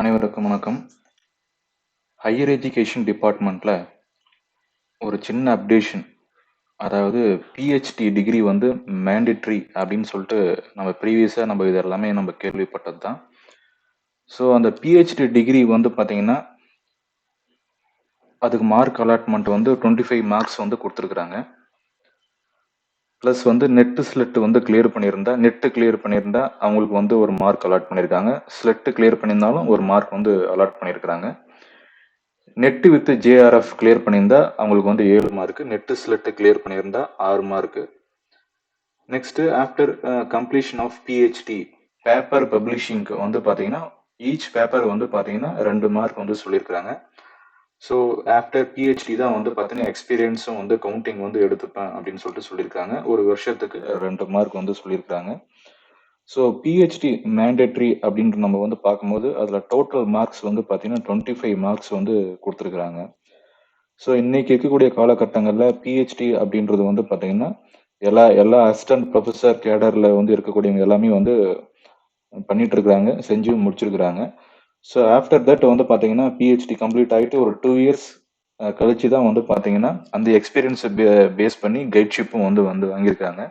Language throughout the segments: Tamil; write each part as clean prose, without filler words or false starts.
அனைவருக்கும் வணக்கம். ஹையர் எஜுகேஷன் டிபார்ட்மெண்ட்ல ஒரு சின்ன அப்டேஷன். அதாவது பிஹெச்டி டிகிரி வந்து மேண்டேட்ரி அப்படின்னு சொல்லிட்டு நம்ம ப்ரீவியஸா இது எல்லாமே நம்ம கேள்விப்பட்டது தான். ஸோ அந்த பிஹெச்டி டிகிரி வந்து பார்த்தீங்கன்னா, அதுக்கு மார்க் அலாட்மெண்ட் வந்து 25 மார்க்ஸ் வந்து கொடுத்துருக்குறாங்க. ப்ளஸ் வந்து நெட்டு கிளியர் பண்ணியிருந்தா அவங்களுக்கு வந்து ஒரு மார்க் அலாட் பண்ணியிருக்காங்க. ஸ்லெட்டு கிளியர் பண்ணியிருந்தாலும் ஒரு மார்க் வந்து அலாட் பண்ணியிருக்கிறாங்க. நெட் வித் ஜேஆர்எஃப் கிளியர் பண்ணியிருந்தா அவங்களுக்கு வந்து 7 மார்க், நெட் ஸ்லெட் கிளியர் பண்ணியிருந்தா 6 mark. Next after completion of PhD paper பப்ளிஷிங்க்கு வந்து பார்த்தீங்கன்னா ஈச் பேப்பர் வந்து பார்த்தீங்கன்னா 2 மார்க் வந்து சொல்லியிருக்கிறாங்க. ஸோ ஆஃப்டர் பிஹெச்டி தான் வந்து பார்த்தீங்கன்னா எக்ஸ்பீரியன்ஸும் வந்து கவுண்டிங் வந்து எடுத்துப்பேன் அப்படின்னு சொல்லிட்டு சொல்லியிருக்காங்க. ஒரு வருஷத்துக்கு 2 மார்க் வந்து சொல்லியிருக்காங்க. ஸோ பிஹெச்டி மேண்டேட்ரி அப்படின்ட்டு நம்ம வந்து பார்க்கும்போது அதில் டோட்டல் மார்க்ஸ் வந்து பார்த்தீங்கன்னா 25 மார்க்ஸ் வந்து கொடுத்துருக்குறாங்க. ஸோ இன்னைக்கு இருக்கக்கூடிய காலகட்டங்களில் பிஹெச்டி அப்படின்றது வந்து பார்த்தீங்கன்னா எல்லா எல்லா அசிஸ்டன்ட் ப்ரொஃபஸர் கேடரில் வந்து இருக்கக்கூடியவங்க எல்லாமே வந்து பண்ணிட்டு இருக்கிறாங்க, செஞ்சு முடிச்சிருக்கிறாங்க. ஸோ ஆஃப்டர் தட் வந்து பார்த்தீங்கன்னா பிஹெச்டி கம்ப்ளீட் ஆகிட்டு ஒரு 2 இயர்ஸ் கழிச்சு தான் வந்து பார்த்தீங்கன்னா அந்த எக்ஸ்பீரியன்ஸை பேஸ் பண்ணி கைட்ஷிப்பும் வந்து வந்து வாங்கியிருக்காங்க.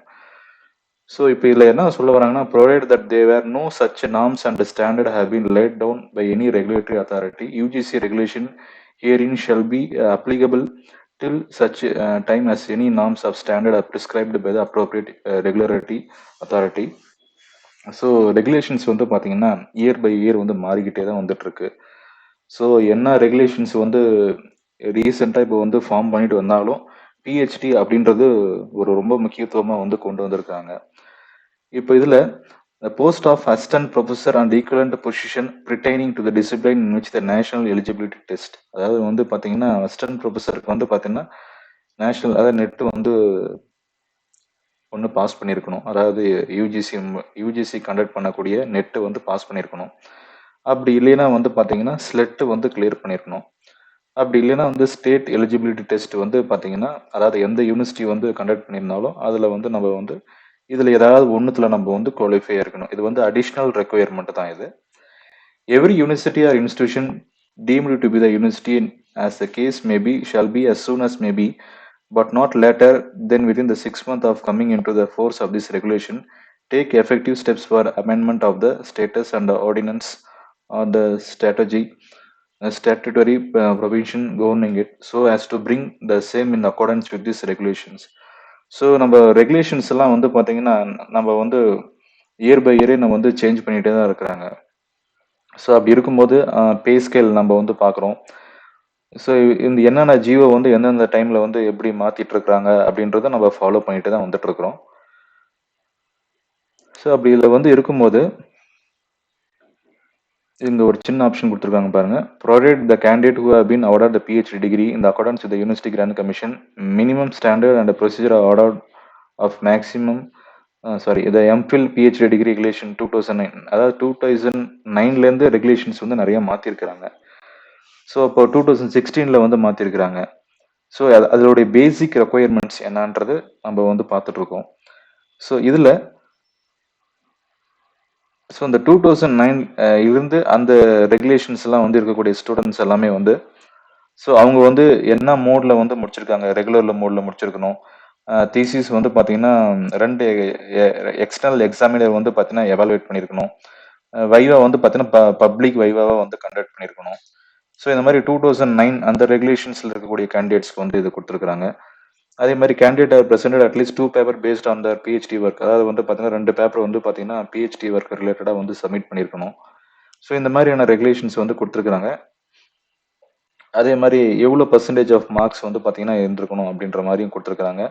ஸோ இப்போ இதில் என்ன சொல்ல வராங்கன்னா, provide that there no such norms and standard have been laid down by any regulatory authority, UGC regulation herein shall be applicable till such time as any norms of standard are prescribed by the appropriate regulatory authority. So regulations வந்து பார்த்தீங்கன்னா இயர் பை இயர் வந்து மாறிக்கிட்டே தான் வந்துட்டு இருக்கு. ஸோ என்ன ரெகுலேஷன்ஸ் வந்து ரீசெண்டாக இப்போ வந்து ஃபார்ம் பண்ணிட்டு வந்தாலும் பிஹெச்டி அப்படின்றது ஒரு ரொம்ப முக்கியத்துவமாக வந்து கொண்டு வந்திருக்காங்க. இப்போ இதில் the post of assistant professor and equivalent position pertaining to the discipline in which the national eligibility test, அதாவது வந்து பார்த்தீங்கன்னா அசிஸ்டன்ட் ப்ரொஃபஸருக்கு வந்து பார்த்தீங்கன்னா நேஷனல் அதாவது நெட் வந்து ஒன்று பாஸ் பண்ணியிருக்கணும். அதாவது யூஜிசி கண்டக்ட் பண்ணக்கூடிய நெட்டு வந்து பாஸ் பண்ணியிருக்கணும். அப்படி இல்லைன்னா வந்து பார்த்தீங்கன்னா ஸ்லெட்டு வந்து கிளியர் பண்ணியிருக்கணும். அப்படி இல்லைன்னா வந்து ஸ்டேட் எலிஜிபிலிட்டி டெஸ்ட் வந்து பார்த்தீங்கன்னா அதாவது எந்த யூனிவர்சிட்டி வந்து கண்டக்ட் பண்ணியிருந்தாலும் அதில் வந்து நம்ம வந்து இதில் ஏதாவது ஒன்றுத்தில் நம்ம வந்து குவாலிஃபை இருக்கணும். இது வந்து அடிஷ்னல் ரெக்குயர்மெண்ட் தான் இது. Every university or institution deemed to be the university as the case may be shall be as soon as may be, but not later than within the 6 months of coming into the force of this regulation, take effective steps for amendment of the status and the ordinance or the statutory provision governing it, so as to bring the same in accordance with these regulations. So நம்ம ரெகுலேஷன்ஸ் எல்லாம் வந்து பார்த்தீங்கன்னா நம்ம வந்து இயர் பை இயரே நம்ம வந்து சேஞ்ச் பண்ணிகிட்டே தான் இருக்கிறாங்க. ஸோ அப்படி இருக்கும்போது பே ஸ்கேல் நம்ம வந்து பார்க்குறோம். ஸோ இந்த என்னென்ன ஜியோ வந்து எந்தெந்த டைமில் வந்து எப்படி மாற்றிட்டு இருக்கிறாங்க அப்படின்றத நம்ம ஃபாலோ பண்ணிட்டு தான் வந்துட்டு இருக்கிறோம். ஸோ அப்படி இதில் வந்து இருக்கும்போது இந்த ஒரு சின்ன ஆப்ஷன் கொடுத்துருக்காங்க பாருங்க. Provide the candidate who have been awarded the PhD degree in the accordance with the University Grant Commission minimum standard and procedure awarded of maximum the MPhil PhD degree regulation 2009, அதாவது 2009லேருந்து ரெகுலேஷன்ஸ் வந்து நிறைய மாற்றிருக்கிறாங்க. ஸோ இப்போ 2016 வந்து மாற்றிருக்கிறாங்க. ஸோ அதோடைய பேசிக் ரெக்குயர்மெண்ட்ஸ் என்னன்றது நம்ம வந்து பார்த்துட்டு இருக்கோம். ஸோ இதில் ஸோ இந்த 2009 இருந்து அந்த ரெகுலேஷன்ஸ் எல்லாம் வந்து இருக்கக்கூடிய ஸ்டூடெண்ட்ஸ் எல்லாமே வந்து ஸோ அவங்க வந்து என்ன மோடில் வந்து முடிச்சிருக்காங்க, ரெகுலரில் மோடில் முடிச்சிருக்கணும். தீசிஸ் வந்து பார்த்தீங்கன்னா 2 எக்ஸ்டர்னல் எக்ஸாமினர் வந்து பார்த்தீங்கன்னா எவாலுவேட் பண்ணியிருக்கணும். வைவா வந்து பார்த்தீங்கன்னா பப்ளிக் வைவாவை வந்து கண்டக்ட் பண்ணியிருக்கணும். ஸோ இந்த மாதிரி 2009 அந்த ரெகுலேஷன்ஸில் இருக்கக்கூடிய கேண்டிடேட்ஸ்க்கு வந்து இது கொடுத்துருக்குறாங்க. அதே மாதிரி கேண்டிடேட் ஆர் பிரசன்டட் அட்லீஸ்ட் 2 paper based on their PhD work, அதாவது வந்து பார்த்தீங்கன்னா 2 பேப்பர் வந்து பார்த்தீங்கன்னா பிஹெச்டி ஒர்க் ரிலேட்டடாக வந்து சப்மிட் பண்ணியிருக்கணும். ஸோ இந்த மாதிரியான ரெகுலேஷன்ஸ் வந்து கொடுத்துருக்குறாங்க. அதே மாதிரி எவ்வளோ பர்சன்டேஜ் ஆஃப் மார்க்ஸ் வந்து பார்த்தீங்கன்னா இருந்திருக்கணும் அப்படின்ற மாதிரியும் கொடுத்துருக்குறாங்க.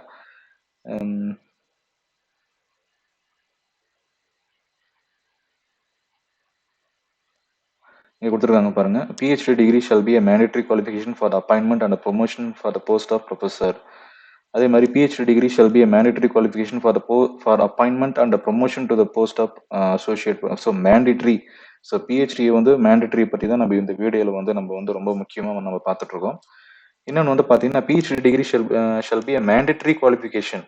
இங்கே கொடுத்துருக்காங்க பாருங்க. PhD degree shall be a mandatory qualification for the appointment and the promotion for the post of professor. அதே மாதிரி PhD degree shall be a mandatory qualification for appointment and the promotion to the post of associate. So mandatory. So PhD வந்து மேண்டேட்டரி பற்றி தான் நம்ம இந்த வீடியோவில் வந்து நம்ம வந்து ரொம்ப முக்கியமாக நம்ம பார்த்துட்டு இருக்கோம். இன்னொன்று வந்து பார்த்தீங்கன்னா PhD degree shall be a mandatory qualification.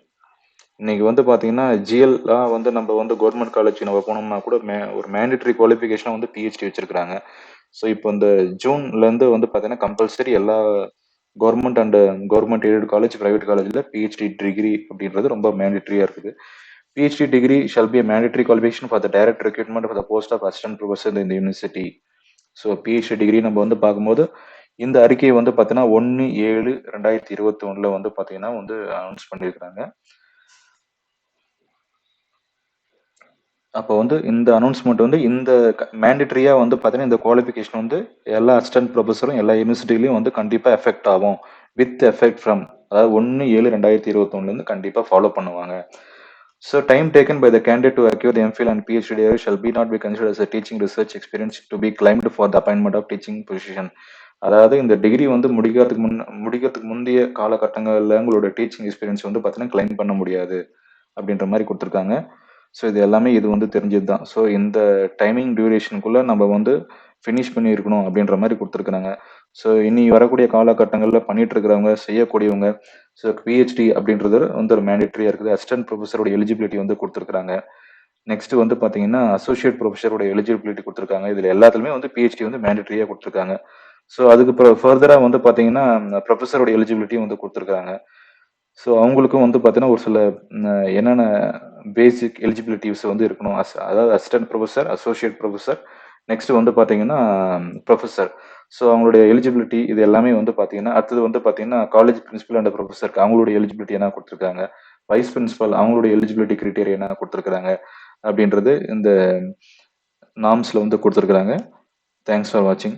இன்னைக்கு வந்து பார்த்தீங்கன்னா ஜிஎல்லாம் வந்து நம்ம வந்து கவர்மெண்ட் காலேஜ் நம்ம போனோம்னா கூட ஒரு மேண்டேட்டரி குவாலிஃபிகேஷனாக வந்து பிஹெச்டி வச்சிருக்கிறாங்க. ஸோ இப்போ இந்த ஜூன்லேருந்து வந்து பார்த்தீங்கன்னா கம்பல்சரி எல்லா government and government aided college, private காலேஜில் பிஹெச்டி டிகிரி அப்படின்றது ரொம்ப மேண்டேட்டரியாக இருக்குது. PhD degree shall be a mandatory qualification for the direct recruitment for the post of assistant professor in the university. So PhD degree நம்ம வந்து பார்க்கும்போது இந்த அறிக்கையை வந்து பார்த்தீங்கன்னா 1/7/2021 வந்து பார்த்தீங்கன்னா வந்து அனௌன்ஸ் பண்ணியிருக்கிறாங்க. அப்போ வந்து இந்த அனௌன்ஸ்மெண்ட் வந்து இந்த மேண்டேட்டரியா வந்து பார்த்தீங்கன்னா இந்த குவாலிஃபிகேஷன் வந்து எல்லா அசிஸ்டன்ட் ப்ரொஃபஸரும் எல்லா யூனிவர்சிட்டிலையும் வந்து கண்டிப்பாக எஃபெக்ட் ஆகும். வித் எஃபெக்ட் ஃப்ரம் அதாவது 1/7/2021 கண்டிப்பாக ஃபாலோ பண்ணுவாங்க. So time taken by the candidate to acquire the MPhil and PhD degree shall be not be considered as a teaching research experience to be claimed for the appointment of teaching position. அதாவது இந்த டிகிரி வந்து முடிக்கிறதுக்கு முந்தைய காலகட்டங்களில் உங்களோட டீச்சிங் எக்ஸ்பீரியன்ஸ் வந்து பார்த்தீங்கன்னா கிளைம் பண்ண முடியாது அப்படின்ற மாதிரி கொடுத்துருக்காங்க. ஸோ இது எல்லாமே இது வந்து தெரிஞ்சது தான். ஸோ இந்த டைமிங் டியூரேஷனுக்குள்ளே நம்ம வந்து ஃபினிஷ் பண்ணியிருக்கணும் அப்படின்ற மாதிரி கொடுத்துருக்குறாங்க. ஸோ இனி வரக்கூடிய காலகட்டங்களில் பண்ணிட்டு இருக்கிறவங்க செய்யக்கூடியவங்க ஸோ பிஹெச்டி அப்படின்றது வந்து ஒரு மேண்டேட்டரியாக இருக்குது. அசிஸ்டன்ட் ப்ரொஃபஸரோட எலிஜிபிலிட்டி வந்து கொடுத்துருக்காங்க. நெக்ஸ்ட் வந்து பார்த்தீங்கன்னா அசோசியேட் ப்ரொஃபஸரோட எலிஜிபிலிட்டி கொடுத்துருக்காங்க. இதில் எல்லாத்துலேயுமே வந்து பிஹெச்டி வந்து மேண்டேட்டரியாக கொடுத்துருக்காங்க. ஸோ அதுக்கு ஃபர்தராக வந்து பார்த்தீங்கன்னா ப்ரொஃபஸரோட எலிஜிபிலிட்டியும் வந்து கொடுத்துருக்காங்க. ஸோ அவங்களுக்கும் வந்து பார்த்தீங்கன்னா ஒரு சில என்னென்ன பேசிக் எலிஜிபிலிட்டிஸ் வந்து இருக்கணும். அதாவது assistant professor, associate professor, next வந்து பார்த்தீங்கன்னா ப்ரொஃபஸர். ஸோ அவங்களுடைய எலிஜிபிலிட்டி இது எல்லாமே வந்து பார்த்தீங்கன்னா அடுத்தது வந்து பார்த்தீங்கன்னா காலேஜ் பிரின்சிபல் அண்ட் ப்ரொஃபஸருக்கு அவங்களுடைய எலிஜிபிலிட்டி என்ன கொடுத்துருக்காங்க, வைஸ் பிரின்சிபல் அவங்களுடைய எலிஜிபிலிட்டி கிரிட்டேரியா என்ன கொடுத்துருக்காங்க அப்படின்றது இந்த நார்ம்ஸில் வந்து கொடுத்துருக்குறாங்க. தேங்க்ஸ் ஃபார் வாட்சிங்.